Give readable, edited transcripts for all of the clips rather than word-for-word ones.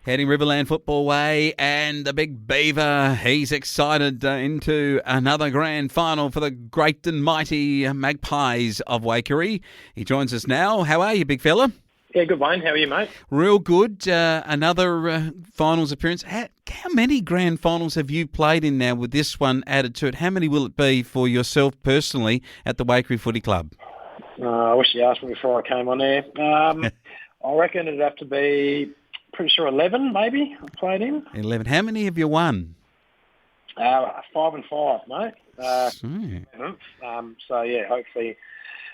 Heading Riverland Football Way, and the big beaver, he's excited into another grand final for the great and mighty Magpies of Wakery. He joins us now. How are you, big fella? Yeah, good, Wayne. How are you, mate? Real good. Another finals appearance. How many grand finals have you played in now with this one added to it? How many will it be for yourself personally at the Wakery Footy Club? I wish you asked me before I came on there. I reckon it'd have to be, pretty sure 11 maybe I've played in. 11. How many have you won? 5 and 5, mate. So, yeah, hopefully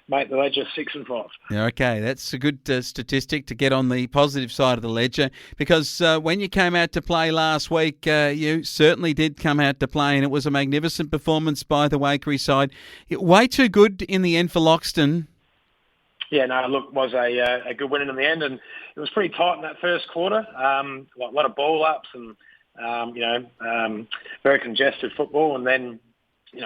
make the ledger 6 and 5. Yeah, okay, that's a good statistic to get on the positive side of the ledger, because when you came out to play last week, you certainly did come out to play, and it was a magnificent performance by the Wakery side. Way too good in the end for Loxton. Yeah, no, look, it was a good win in the end, and it was pretty tight in that first quarter. A lot of ball ups and, very congested football, and then,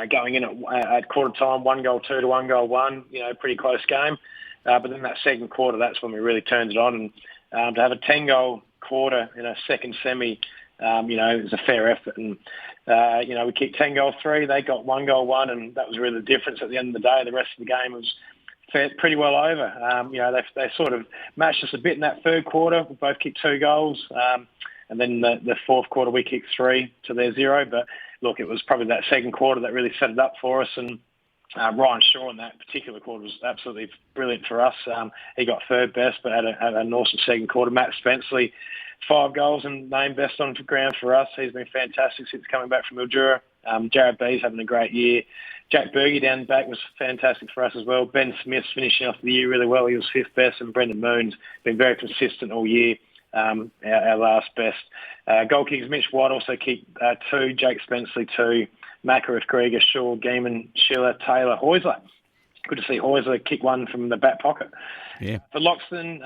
going in at quarter time, 1 goal 2 to 1 goal 1, pretty close game. But then that second quarter, that's when we really turned it on. And to have a 10-goal quarter in a second semi, it was a fair effort. And, we kicked 10 goal 3, they got 1 goal 1, and that was really the difference at the end of the day. The rest of the game was pretty well over. They sort of matched us a bit in that third quarter. We both kicked 2 goals. And then the fourth quarter, we kicked 3 to their 0. But look, it was probably that second quarter that really set it up for us. And Ryan Shaw in that particular quarter was absolutely brilliant for us. He got third best, but had an awesome second quarter. Matt Spenceley, 5 goals and named best on the ground for us. He's been fantastic since coming back from Mildura. Jared B's having a great year. Jack Berge down the back was fantastic for us as well. Ben Smith's finishing off the year really well. He was 5th best, and Brendan Moon's been very consistent all year. Our last best. Goal kickers, Mitch White also kicked 2, Jake Spenceley 2, Makareth, Grieger, Shaw, Geeman, Schiller, Taylor, Heusler. Good to see Heusler kick 1 from the back pocket. Yeah. For Loxton,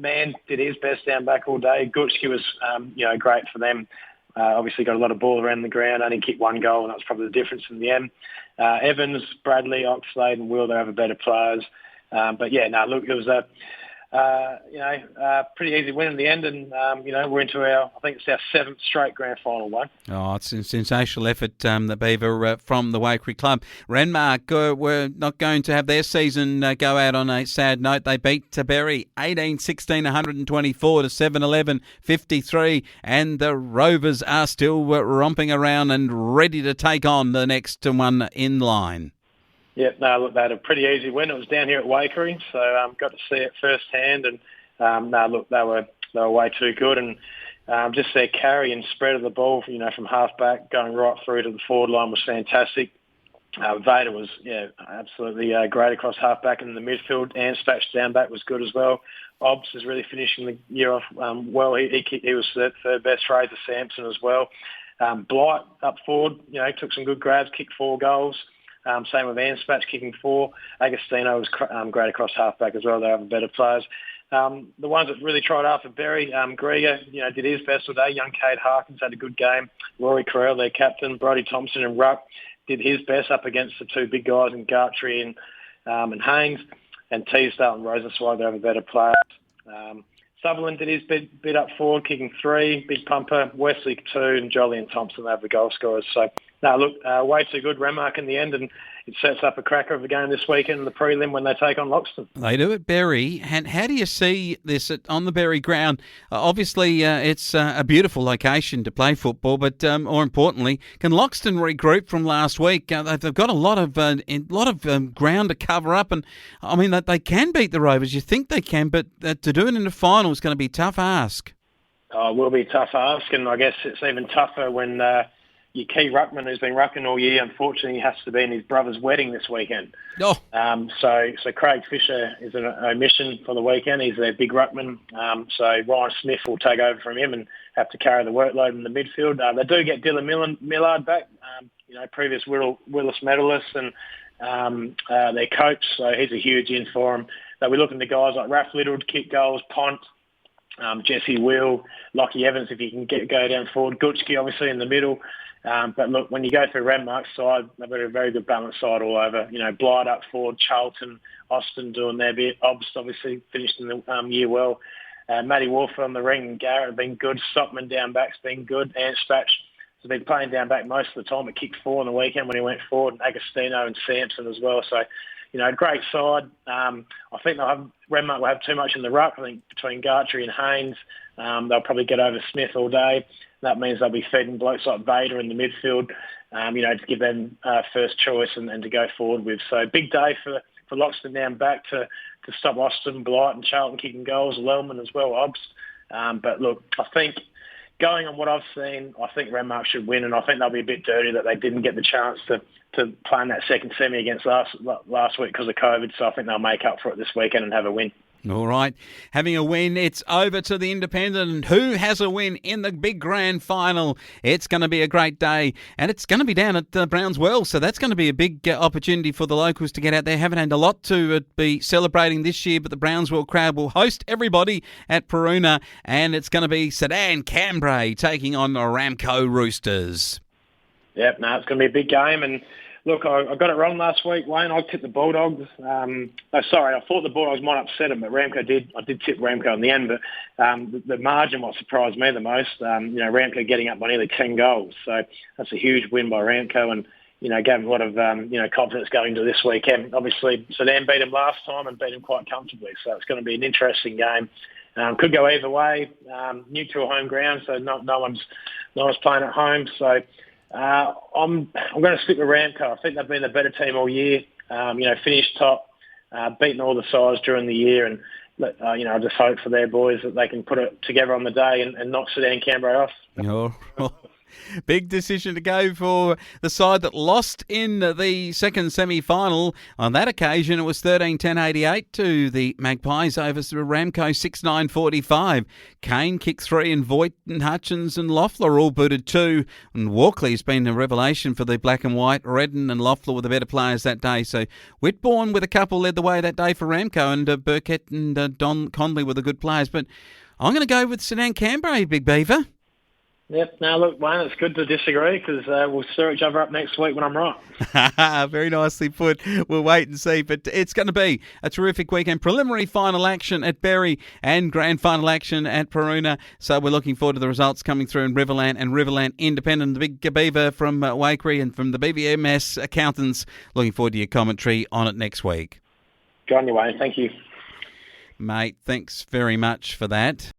man did his best down back all day. Gutschke was, great for them. Obviously got a lot of ball around the ground, only kicked 1 goal, and that's probably the difference in the end. Evans, Bradley, Oxlade and Will, they have better players. It was a pretty easy win in the end, and we're into I think it's our 7th straight grand final one. Oh, it's a sensational effort, the Beaver from the Wakery club. Renmark were not going to have their season go out on a sad note. They beat Berry 18-16, 124 to 7-11, 53, and the Rovers are still romping around and ready to take on the next one in line. Yeah, look, they had a pretty easy win. It was down here at Wakery, so got to see it firsthand. And they were way too good. And just their carry and spread of the ball, from half-back going right through to the forward line was fantastic. Vader was, absolutely great across half-back and in the midfield. Anspach down back was good as well. Obbs is really finishing the year off well. He was third best. Fraser Sampson as well. Blight up forward, took some good grabs, kicked 4 goals. Same with Anspach kicking 4. Agostino was great across halfback as well. They have better players. The ones that really tried after Berry, Grieger, did his best all day. Young Cade Harkins had a good game. Rory Carell, their captain. Brodie Thompson and Ruck did his best up against the 2 big guys in Gartree and Haynes. And Teasdale and Rosenzweig, they have better players. Sutherland did his bit up forward, kicking 3. Big pumper. Wesley 2 and Jolly and Thompson have the goal scorers. So, way too good. Renmark in the end, and it sets up a cracker of a game this weekend in the prelim when they take on Loxton. They do at Berry. And how do you see this on the Berry ground? Obviously, it's a beautiful location to play football, but more importantly, can Loxton regroup from last week? They've got a lot of ground to cover up, and I mean they can beat the Rovers. You think they can, but to do it in the final is going to be a tough ask. Oh, it will be a tough ask, and I guess it's even tougher when your key ruckman, who's been rucking all year, unfortunately has to be in his brother's wedding this weekend. Oh. So Craig Fisher is an omission for the weekend. He's their big ruckman. So Ryan Smith will take over from him and have to carry the workload in the midfield. They do get Dylan Millard back, previous Willis medalist and their coach. So he's a huge in for him. They'll be looking to guys like Raph Little to kick goals, Pont, Jesse Will, Lockie Evans if you can go down forward, Gutschke obviously in the middle. But look, when you go through Renmark's side, they've got a very good balanced side all over. Blight up forward, Charlton, Austin doing their bit. Obbs obviously finished in the year well. Matty Wolfer on the ring and Garrett have been good. Stockman down back's been good. Anspatch has been playing down back most of the time. It kicked 4 on the weekend when he went forward. And Agostino and Sampson as well. So, great side. I think Renmark will have too much in the ruck. I think between Gartry and Haynes, they'll probably get over Smith all day. That means they'll be feeding blokes like Vader in the midfield, to give them first choice and to go forward with. So big day for Loxton down back to stop Austin, Blight and Charlton kicking goals, Lellman as well, Obst. But look, I think going on what I've seen, I think Renmark should win, and I think they'll be a bit dirty that they didn't get the chance to play in that second semi against last week because of COVID. So I think they'll make up for it this weekend and have a win. All right. Having a win, it's over to the Independent. Who has a win in the big grand final? It's going to be a great day, and it's going to be down at Brownswell, so that's going to be a big opportunity for the locals to get out there. Haven't had a lot to be celebrating this year, but the Brownswell crowd will host everybody at Peruna, and it's going to be Sedan Cambrai taking on the Ramco Roosters. Yep, it's going to be a big game, and look, I got it wrong last week, Wayne. I tipped the Bulldogs. I thought the Bulldogs might upset them, but Ramco did. I did tip Ramco in the end, but the margin what surprised me the most, Ramco getting up by nearly 10 goals. So that's a huge win by Ramco and, gave them a lot of, confidence going into this weekend. Obviously, Sedan beat them last time and beat them quite comfortably. So it's going to be an interesting game. Could go either way. Neutral home ground, so no one's playing at home. So I'm going to stick with Ramco. I think they've been the better team all year. Finished top, beaten all the sides during the year, and I just hope for their boys that they can put it together on the day and knock Sedan Cambrai off. Oh, big decision to go for the side that lost in the second semi-final. On that occasion, it was 13-10-88 to the Magpies over to Ramco 6-9-45. Kane kicked 3 and Voigt and Hutchins and Loeffler all booted 2. And Walkley's been a revelation for the black and white. Redden and Loeffler were the better players that day. So Whitbourne with a couple led the way that day for Ramco, and Burkett and Don Conley were the good players. But I'm going to go with Sedan Cambrai, Big Beaver. Yep. Now, look, Wayne, it's good to disagree because we'll stir each other up next week when I'm right. Very nicely put. We'll wait and see. But it's going to be a terrific weekend. Preliminary final action at Berry and grand final action at Peruna. So we're looking forward to the results coming through in Riverland and Riverland Independent. The Big Beaver from Wakery and from the BVMS Accountants. Looking forward to your commentary on it next week. Good on you, Wayne. Thank you. Mate, thanks very much for that.